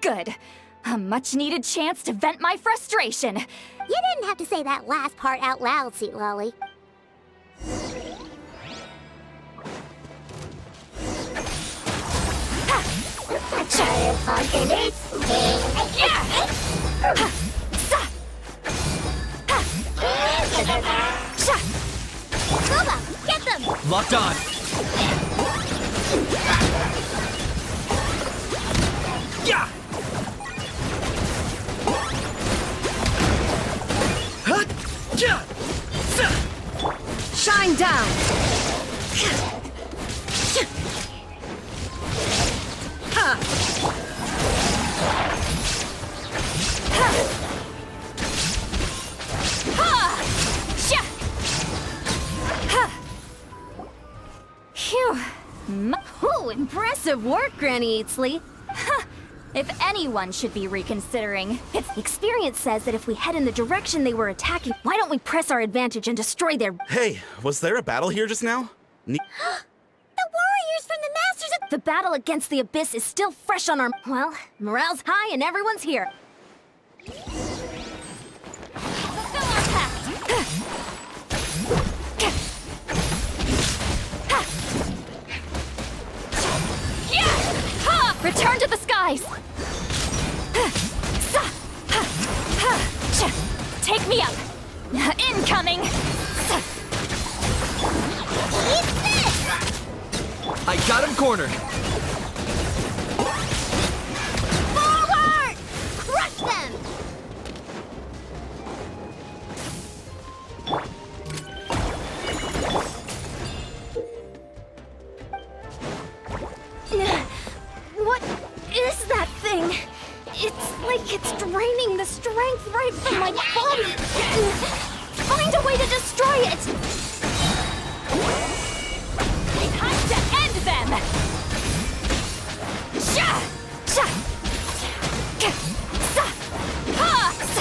Good. A much-needed chance to vent my frustration. You didn't have to say that last part out loud, Sweet Lolly. Boba, get them! Locked on. Yeah. Shine down! Phew. Ooh, impressive work, Granny Eatsley. If anyone should be reconsidering, experience says that if we head in the direction they were attacking, why don't we press our advantage and destroy their— Hey, was there a battle here just now? The warriors from the Masters of— The battle against the Abyss is still fresh on our— Well, morale's high and everyone's here. Fulfill our pact! Return to the skies! Take me up! Incoming! Eat this! I got him cornered. Forward! Crush them! What is that thing? It's like it's draining the strength right from my body. Find a way to destroy it! Time to end them!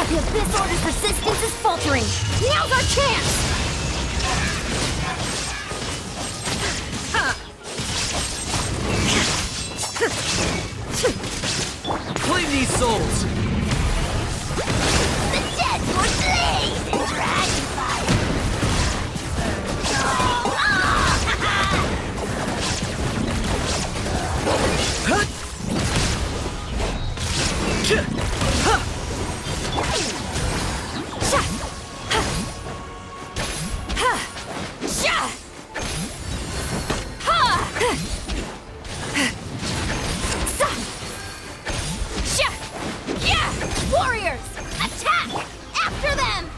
The Abyss Order's resistance is faltering. Now's our chance! Claim these souls. The dead will blaze in dragon fire! Warriors, attack! After them!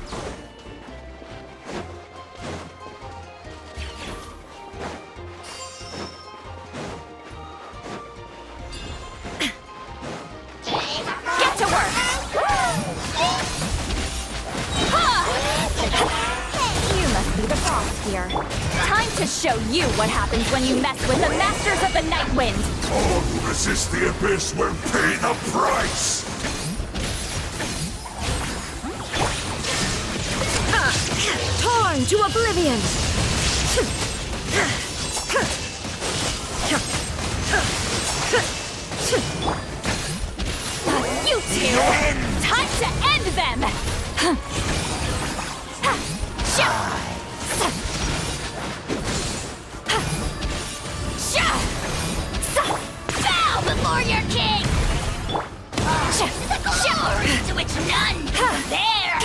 Get to work! You must be the boss here. Time to show you what happens when you mess with the Masters of the Night Wind! All who resist the Abyss will pay the price! Torn to oblivion! You two! Time to end them! Bow before your king! The glory to which none can bear!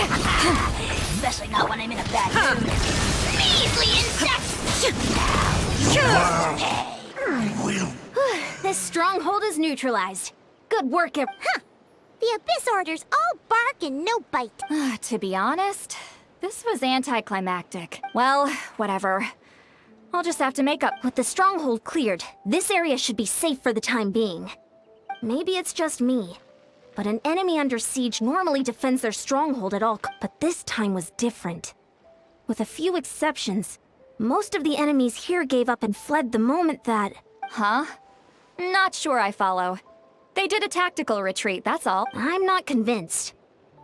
Especially not when I'm in a bad mood. Measly insects! This stronghold is neutralized. Good work, The Abyss Order's all bark and no bite. To be honest, this was anticlimactic. Well, whatever. I'll just have to make up. With the stronghold cleared, this area should be safe for the time being. Maybe it's just me, but an enemy under siege normally defends their stronghold at all but this time was different. With a few exceptions, most of the enemies here gave up and fled the moment that— Huh? Not sure I follow. They did a tactical retreat, that's all. I'm not convinced.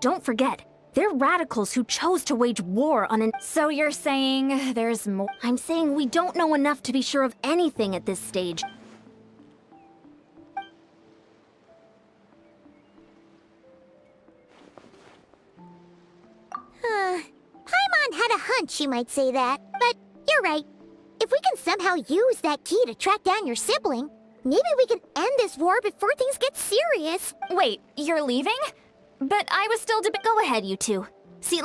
Don't forget, they're radicals who chose to wage war on an— So you're saying there's more— I'm saying we don't know enough to be sure of anything at this stage. she might say that, but you're right. If we can somehow use that key to track down your sibling, maybe we can end this war before things get serious. Wait, you're leaving? But I was still Go ahead, you two. See,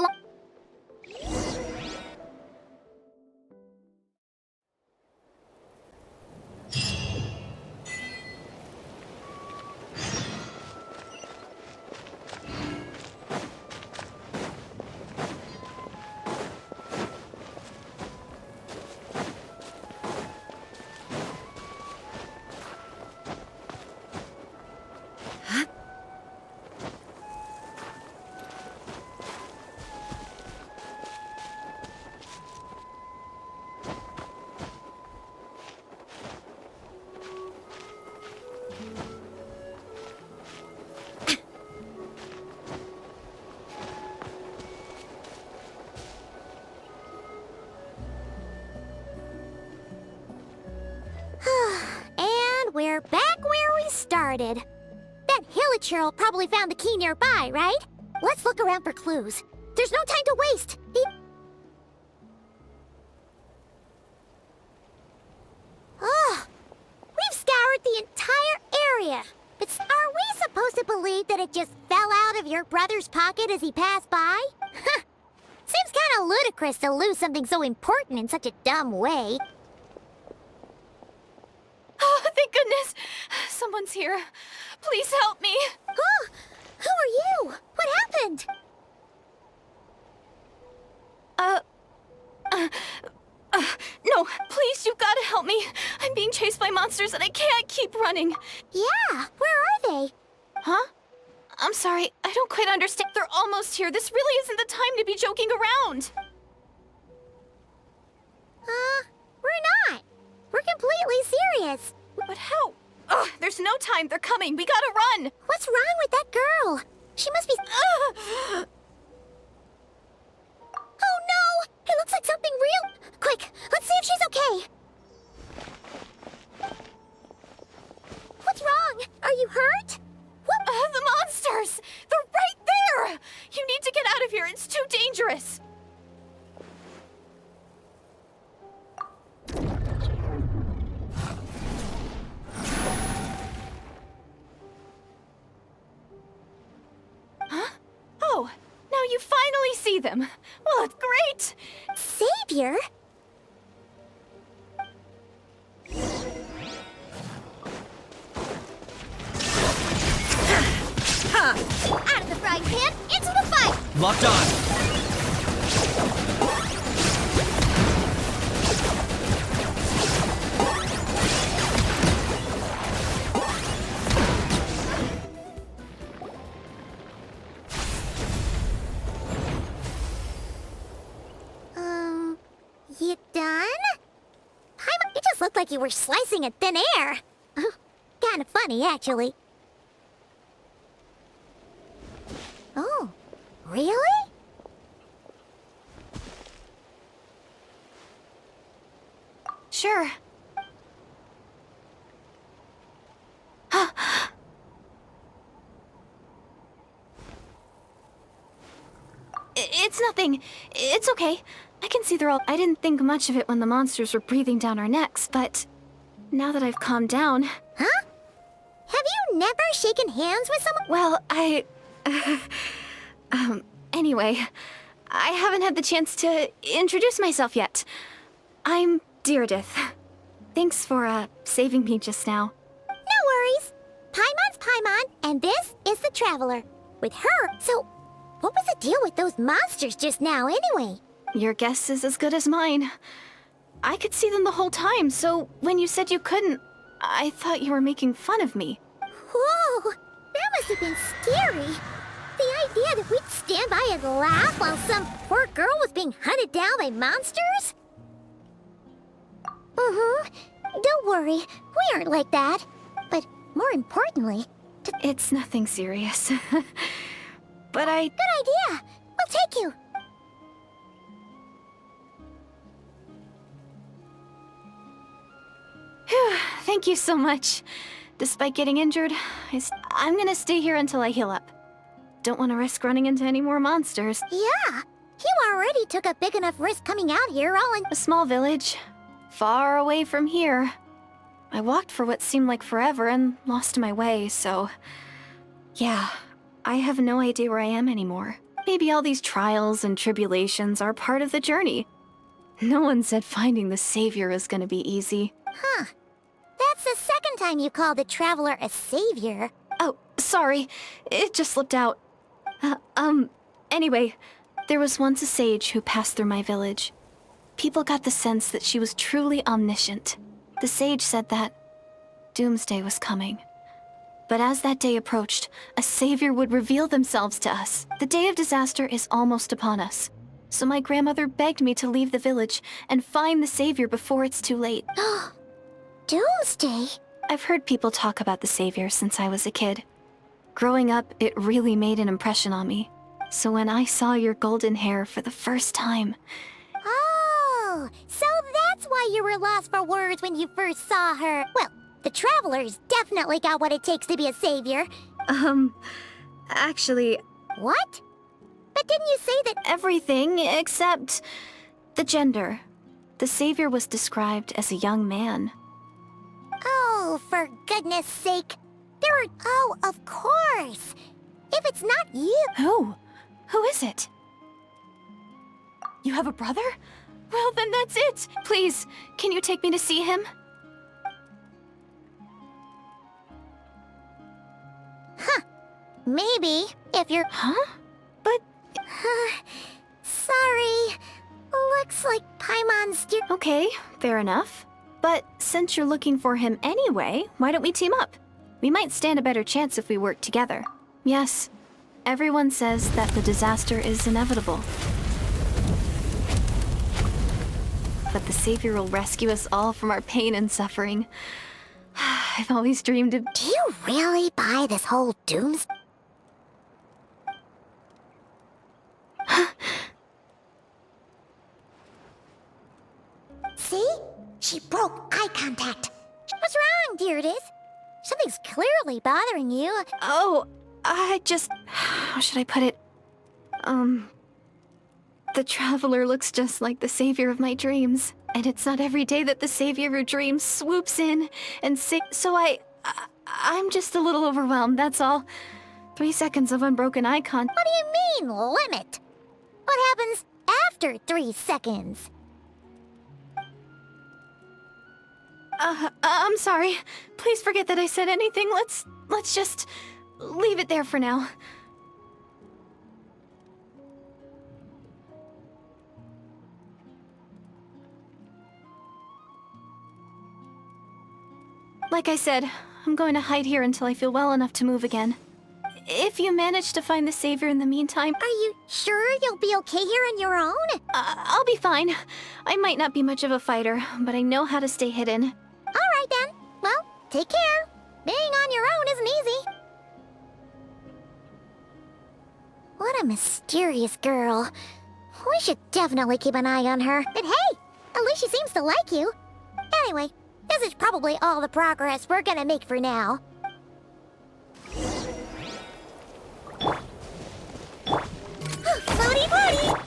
And we're back where we started. That Hilichurl probably found the key nearby, right? Let's look around for clues. There's no time to waste. Oh, we've scoured the entire area. But are we supposed to believe that it just fell out of your brother's pocket as he passed by? Seems kind of ludicrous to lose something so important in such a dumb way. Oh, thank goodness! Someone's here. Please help me. Oh, who are you? What happened? No, please, you've got to help me. I'm being chased by monsters and I can't keep running. Yeah, where are they? Huh? I'm sorry, I don't quite understand. They're almost here. This really isn't the time to be joking around. We're not. We're completely serious. But how? Ugh, there's no time. They're coming. We gotta run. What's wrong with that girl? She must be... Ugh. Oh no! It looks like something real... Quick, let's see if she's okay. What's wrong? Are you hurt? What? The monsters! They're right there! You need to get out of here. It's too dangerous. Huh? Oh, now you finally see them. Well, it's great. Savior? Out of the frying pan, into the fight! Locked on. You done? Paimon, you just looked like you were slicing at thin air. Kinda funny, actually. Oh, really? Sure. It's nothing. It's okay. I can see they're all... I didn't think much of it when the monsters were breathing down our necks, but now that I've calmed down... Huh? Have you never shaken hands with someone? Well, anyway, I haven't had the chance to introduce myself yet. I'm Deirdith. Thanks for, saving me just now. No worries. Paimon's Paimon, and this is the Traveler. With her, so... What was the deal with those monsters just now, anyway? Your guess is as good as mine. I could see them the whole time, so when you said you couldn't, I thought you were making fun of me. Whoa! That must have been scary. The idea that we'd stand by and laugh while some poor girl was being hunted down by monsters? Don't worry, we aren't like that. But more importantly... It's nothing serious. But I... Good idea! We'll take you! Phew, thank you so much. Despite getting injured, I'm gonna stay here until I heal up. Don't want to risk running into any more monsters. Yeah! You already took a big enough risk coming out here all in— A small village, far away from here. I walked for what seemed like forever and lost my way, so... Yeah, I have no idea where I am anymore. Maybe all these trials and tribulations are part of the journey. No one said finding the savior was gonna be easy. Huh. That's the second time you called the traveler a savior. Oh, sorry. It just slipped out. Anyway, there was once a sage who passed through my village. People got the sense that she was truly omniscient. The sage said that doomsday was coming. But as that day approached, a savior would reveal themselves to us. The day of disaster is almost upon us. So my grandmother begged me to leave the village and find the savior before it's too late. Doomsday? I've heard people talk about the savior since I was a kid. Growing up, it really made an impression on me. So when I saw your golden hair for the first time... Oh, so that's why you were lost for words when you first saw her. Well, the traveler's definitely got what it takes to be a savior. Actually... What? But didn't you say that— Everything except the gender. The savior was described as a young man. Oh, for goodness sake. There are— Oh, of course. If it's not you— Who? Who is it? You have a brother? Well, then that's it! Please, can you take me to see him? Maybe, if you're— Huh? But... Sorry. Looks like Paimon's dear— Okay, fair enough. But since you're looking for him anyway, why don't we team up? We might stand a better chance if we work together. Yes, everyone says that the disaster is inevitable. But the savior will rescue us all from our pain and suffering. I've always dreamed of... Do you really buy this whole dooms— See? She broke eye contact. What's wrong, Deirdis? Something's clearly bothering you. Oh, I just... How should I put it? The traveler looks just like the savior of my dreams. And it's not every day that the savior of your dreams swoops in and so I'm just a little overwhelmed, that's all. 3 seconds of unbroken eye contact. What do you mean, limit? What happens after 3 seconds? I'm sorry. Please forget that I said anything. Let's just leave it there for now. Like I said, I'm going to hide here until I feel well enough to move again. If you manage to find the savior in the meantime... Are you sure you'll be okay here on your own? I'll be fine. I might not be much of a fighter, but I know how to stay hidden. Alright then. Well, take care. Being on your own isn't easy. What a mysterious girl. We should definitely keep an eye on her. But hey, at least she seems to like you. Anyway, this is probably all the progress we're gonna make for now. Floaty booty!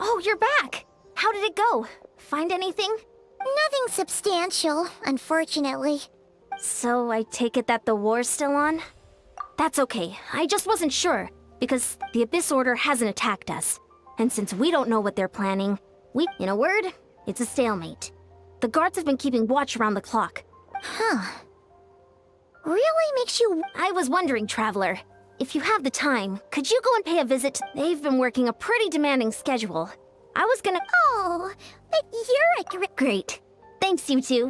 Oh, you're back! How did it go? Find anything? Nothing substantial, unfortunately. So I take it that the war's still on? That's okay. I just wasn't sure, because the Abyss Order hasn't attacked us. And since we don't know what they're planning, in a word, it's a stalemate. The guards have been keeping watch around the clock. Huh. Really makes you— I was wondering, Traveler, if you have the time, could you go and pay a visit? They've been working a pretty demanding schedule. I was gonna... Oh, but you're a Great. Thanks, you two.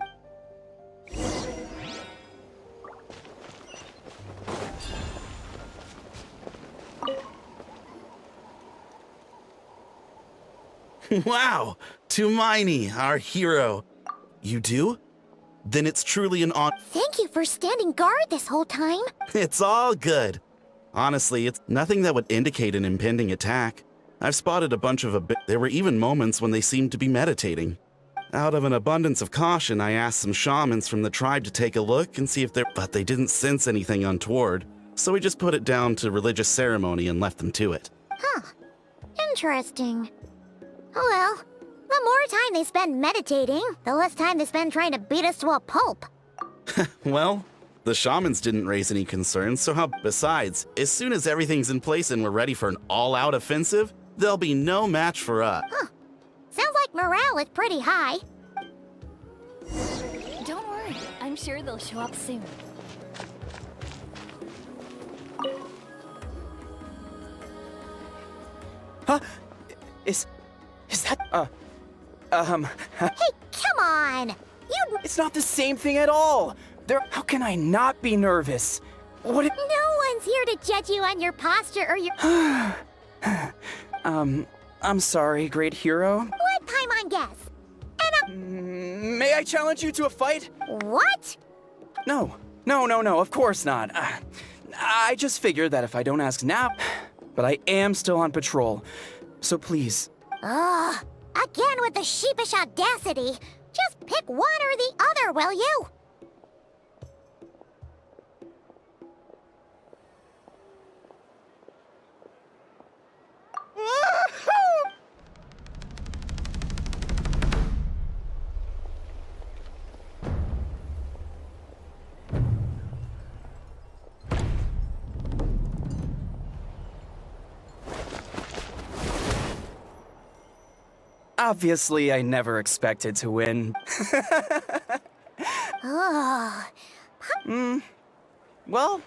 Wow, Tumaini, our hero. You do? Then it's truly an honor. Thank you for standing guard this whole time. It's all good. Honestly, it's nothing that would indicate an impending attack. I've spotted a bunch of there were even moments when they seemed to be meditating. Out of an abundance of caution, I asked some shamans from the tribe to take a look and see if but they didn't sense anything untoward. So we just put it down to religious ceremony and left them to it. Huh. Interesting. Oh well. The more time they spend meditating, the less time they spend trying to beat us to a pulp. Well, the shamans didn't raise any concerns, so how? Besides, as soon as everything's in place and we're ready for an all-out offensive, there'll be no match for us. Huh. Sounds like morale is pretty high. Don't worry, I'm sure they'll show up soon. Huh? Is that, Hey, come on! You... It's not the same thing at all! How can I not be nervous? What No one's here to judge you on your posture or your... I'm sorry, great hero. What Paimon guess? May I challenge you to a fight? What? No, of course not. I just figured that if I don't ask now... But I am still on patrol, so please. Ugh, again with the sheepish audacity. Just pick one or the other, will you? Obviously, I never expected to win. Ugh. Well,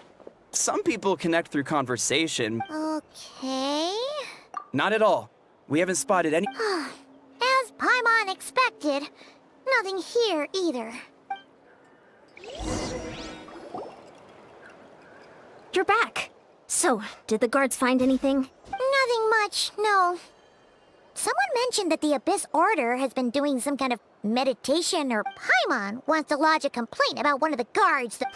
some people connect through conversation. Okay. Not at all. We haven't spotted any... As Paimon expected, nothing here either. You're back. So, did the guards find anything? Nothing much, no. Someone mentioned that the Abyss Order has been doing some kind of meditation, or Paimon wants to lodge a complaint about one of the guards that...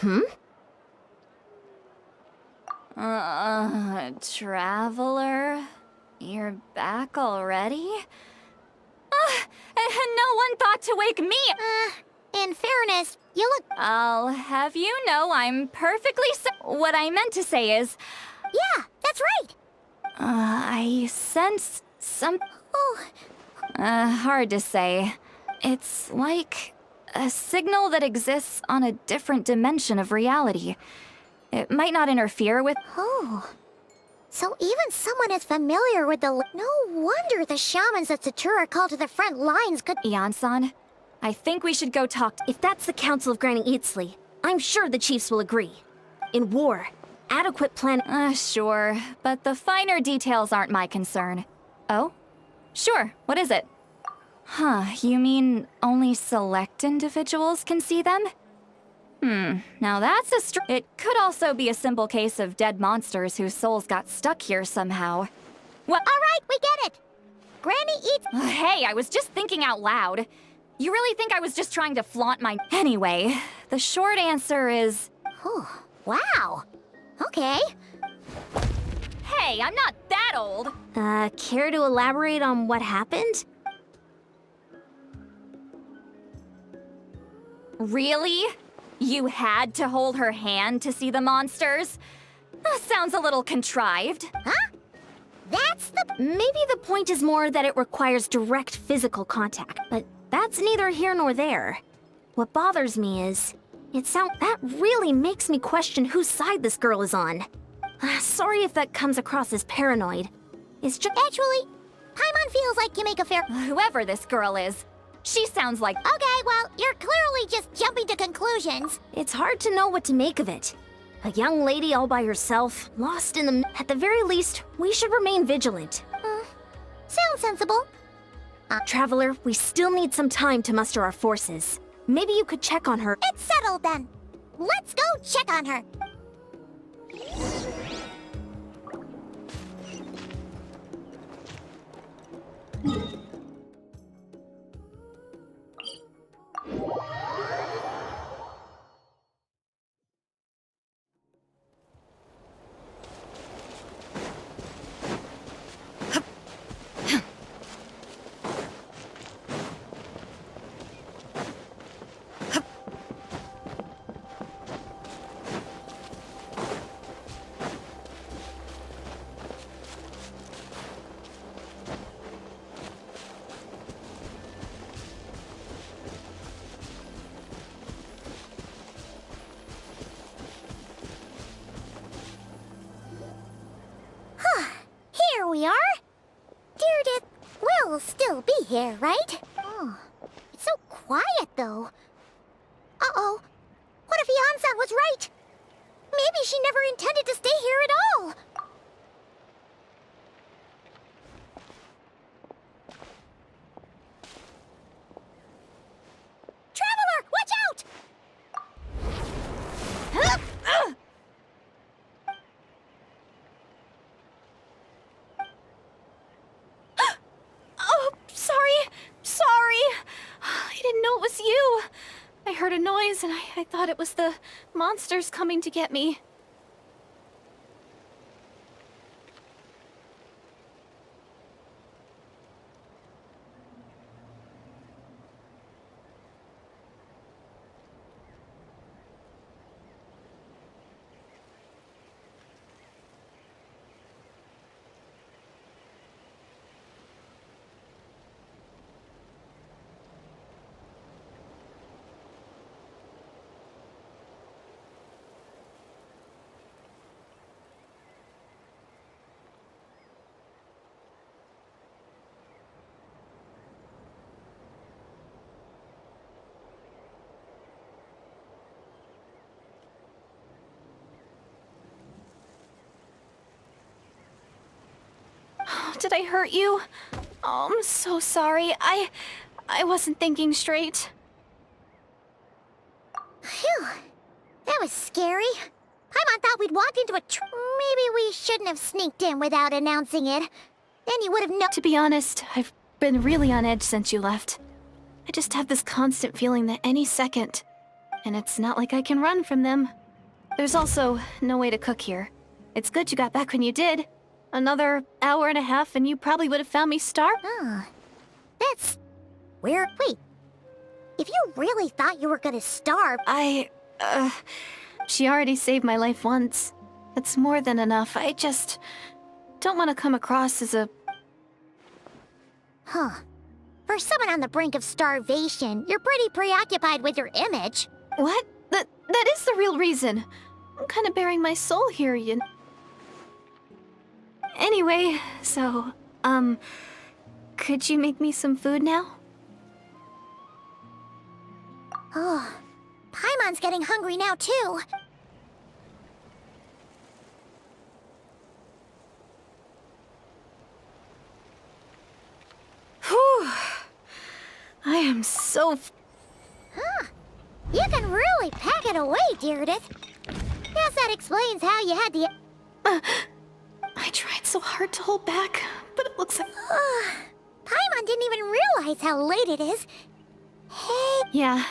Traveler? You're back already? And no one thought to wake me! In fairness, you look... I'll have you know I'm perfectly What I meant to say is... Yeah, that's right! I sense some... Oh, hard to say. It's like a signal that exists on a different dimension of reality. It might not interfere with... oh. So even someone as familiar with the... No wonder the shamans at Satura called to the front lines could... Ian-san, I think we should go talk If that's the Council of Granny Eatsley, I'm sure the chiefs will agree. In war, adequate plan... Sure, but the finer details aren't my concern. Oh? Sure, what is it? Huh, you mean only select individuals can see them? Now that's It could also be a simple case of dead monsters whose souls got stuck here somehow. What? All right, we get it! Granny eats... Hey, I was just thinking out loud. You really think I was just trying to flaunt my... Anyway, the short answer is... Oh, wow. Okay. Hey, I'm not that old! Care to elaborate on what happened? Really? You had to hold her hand to see the monsters? Sounds a little contrived. Huh? That's the... Maybe the point is more that it requires direct physical contact, but that's neither here nor there. What bothers me is, that really makes me question whose side this girl is on. Sorry if that comes across as paranoid. It's just... Actually, Paimon feels like you make a fair... Whoever this girl is, she sounds like... Okay, well, you're clearly just jumping to conclusions. It's hard to know what to make of it. A young lady all by herself, lost in the... At the very least, we should remain vigilant. Sounds sensible. Traveler, we still need some time to muster our forces. Maybe you could check on her. It's settled then. Let's go check on her. here, right? Oh, it's so quiet, though. Uh-oh. What if Yan-san was right? Maybe she never intended to stay here at all. Traveler, watch out! Oh, sorry. I didn't know it was you. I heard a noise and I thought it was the monsters coming to get me. Did I hurt you? Oh, I'm so sorry. I wasn't thinking straight. Phew. That was scary. Paimon thought we'd walked into a Maybe we shouldn't have sneaked in without announcing it. Then you would have known. To be honest, I've been really on edge since you left. I just have this constant feeling that any second, and it's not like I can run from them. There's also no way to cook here. It's good you got back when you did. Another hour and a half and you probably would have found me starved. Oh, that's weird. Wait, if you really thought you were gonna starve... She already saved my life once. That's more than enough. I just don't want to come across as a... Huh. For someone on the brink of starvation, you're pretty preoccupied with your image. What? That is the real reason. I'm kind of bearing my soul here, you know. Anyway, so, could you make me some food now? Oh, Paimon's getting hungry now, too. Whew. I am so... Huh. You can really pack it away, Deardith. Guess that explains how you had the... I tried so hard to hold back, but it looks like... Paimon didn't even realize how late it is. Hey... Yeah,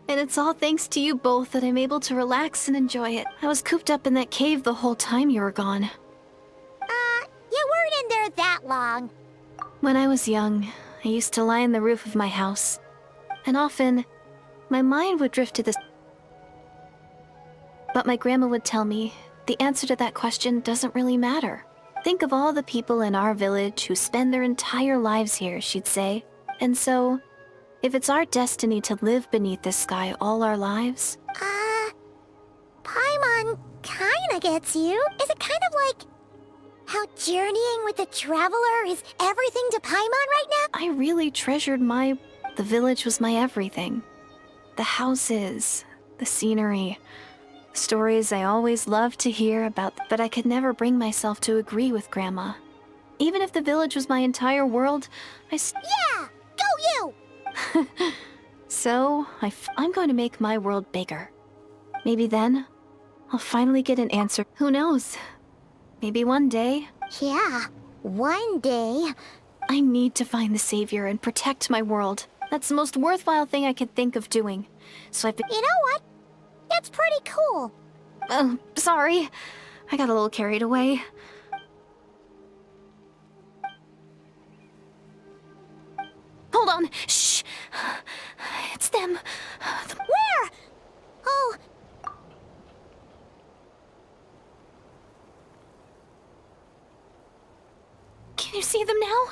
and it's all thanks to you both that I'm able to relax and enjoy it. I was cooped up in that cave the whole time you were gone. You weren't in there that long. When I was young, I used to lie on the roof of my house, and often, my mind would drift to this. But my grandma would tell me, the answer to that question doesn't really matter. Think of all the people in our village who spend their entire lives here, she'd say. And so, if it's our destiny to live beneath this sky all our lives... Paimon kinda gets you. Is it kind of like how journeying with the traveler is everything to Paimon right now? I really treasured the village was my everything. The houses, the scenery, stories I always loved to hear about, but I could never bring myself to agree with Grandma. Even if the village was my entire world, Yeah! Go you! So, I'm going to make my world bigger. Maybe then, I'll finally get an answer. Who knows? Maybe one day. Yeah, one day. I need to find the savior and protect my world. That's the most worthwhile thing I could think of doing. So I've been... You know what? That's pretty cool. Sorry. I got a little carried away. Hold on. Shh. It's them. Where? Oh. Can you see them now?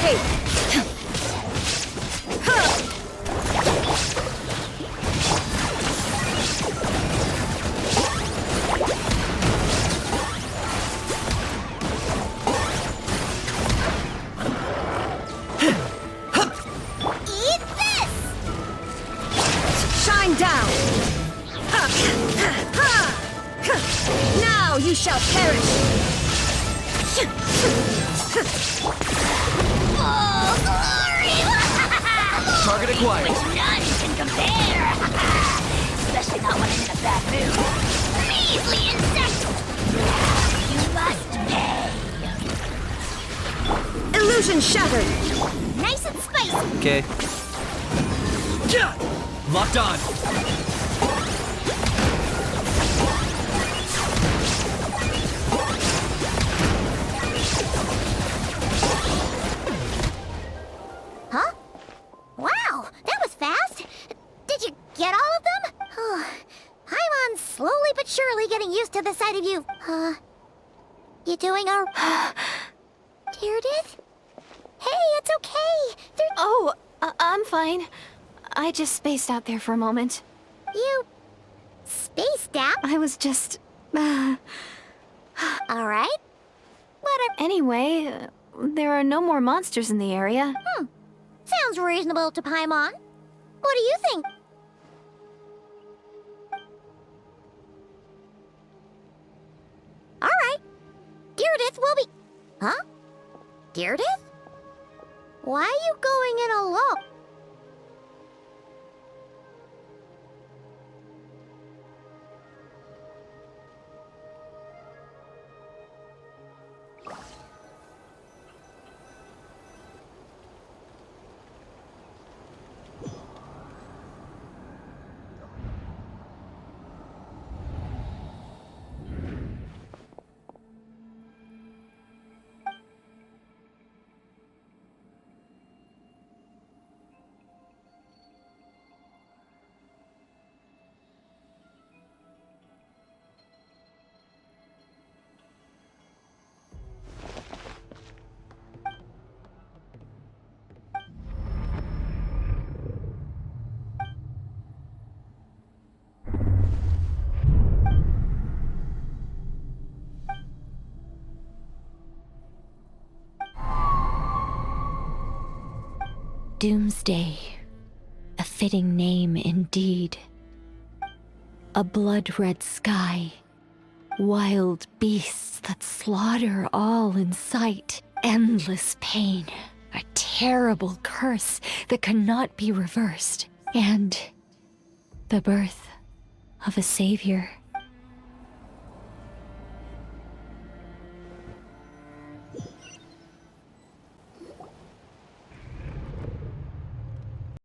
escape! Eat this! Shine down! Now you shall perish! Oh, glory! Target acquired. Which none can compare. Especially not when I'm in a bad mood. Measly insect! You must pay. Illusion shattered! Nice and spicy! Okay. Locked on. Huh? Wow, that was fast! Did you get all of them? Oh, I'm slowly but surely getting used to the sight of you. You doing all... Deirdre? Hey, it's okay! Oh, I'm fine. I just spaced out there for a moment. You... spaced out? I was just... Alright. Whatever. Anyway, there are no more monsters in the area. Sounds reasonable to Paimon. What do you think? Alright. Deirdre will be... Huh? Deirdre? Why are you going in alone? Doomsday, a fitting name indeed. A blood-red sky, wild beasts that slaughter all in sight, endless pain, a terrible curse that cannot be reversed, and the birth of a savior.